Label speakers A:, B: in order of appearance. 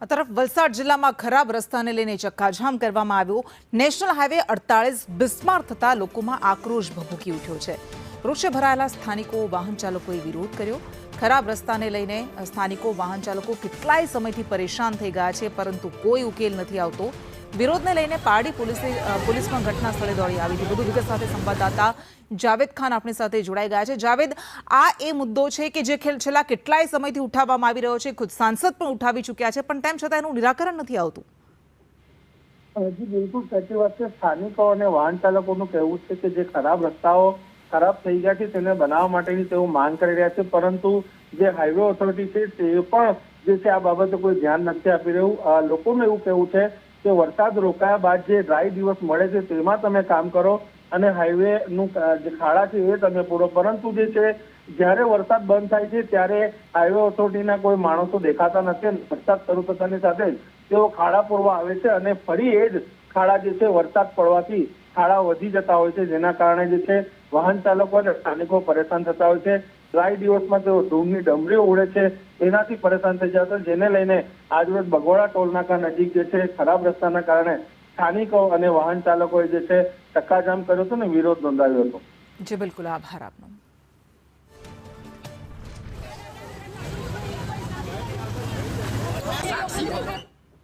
A: આ તરફ વલસાડ જિલ્લામાં ખરાબ રસ્તાને લઈને ચક્કાજામ કરવામાં આવ્યો। નેશનલ હાઈવે 48 બિસ્માર થતા લોકોમાં આક્રોશ ભભૂકી ઉઠ્યો છે। રોષે ભરાયેલા સ્થાનિકો વાહન ચાલકોએ વિરોધ કર્યો। ખરાબ રસ્તાને લઈને સ્થાનિકો વાહન ચાલકો કેટલાય સમયથી પરેશાન થઈ ગયા છે, પરંતુ કોઈ ઉકેલ નથી આવતો। વિરોધને લઈને પારડી પોલીસ પણ ઘટના સ્થળે દોડી આવી હતી। વધુ વિગત સાથે સંવાદદાતા જાવેદ ખાન આપણી સાથે જોડાઈ ગયા છે। જાવેદ, આ એ મુદ્દો છે કે જે છેલ્લા કેટલાય સમયથી ઉઠાવવામાં આવી રહ્યો છે, ખુદ સાંસદ પણ ઉઠાવી ચૂક્યા છે, પણ તેમ છતાં એનું નિરાકરણ નથી આવતું।
B: જી બિલકુલ સાચી વાત છે। સ્થાનિકો અને વાહન ચાલકોનું કહેવું છે કે જે ખરાબ રસ્તાઓ ખરાબ થઈ ગયા છે તેને બનાવવા માટેની તેઓ માંગ કરી રહ્યા છે, પરંતુ જે હાઈવે ઓથોરિટી છે તે પણ જે છે આ બાબતે કોઈ ધ્યાન નથી આપી રહ્યું। લોકોનું એવું કહેવું છે કે વરસાદ રોકાયા બાદ જે ડ્રાય દિવસ મળે છે તેમાં તમે કામ કરો અને હાઈવે નું જે ખાડા છે એ તમે પૂરો, પરંતુ જે છે જ્યારે વરસાદ બંધ થાય છે ત્યારે હાઈવે ઓથોરિટીના કોઈ માણસો દેખાતા નથી। વરસાદ શરૂ થતાની સાથે જ તેઓ ખાડા પૂરવા આવે છે અને ફરી એ જ ખાડા જે છે વરસાદ પડવાથી ખાડા વધી જતા હોય છે, જેના કારણે જે છે વાહન ચાલકો અને સ્થાનિકો પરેશાન થતા હોય છે। ડ્રાય દિવસમાં તેઓ ધૂળની ડમરીઓ ઉડે છે, એનાથી પરેશાન થઈ જતા, જેને લઈને આજરોજ બગોડા ટોલનાકા નજીક જે છે ખરાબ રસ્તાના કારણે સ્થાનિકો અને વાહન ચાલકોએ જે છે ચક્કાજામ કર્યો હતો અને વિરોધ નોંધાવ્યો હતો।
A: જી બિલકુલ, આભાર આપનો।
C: સાક્ષી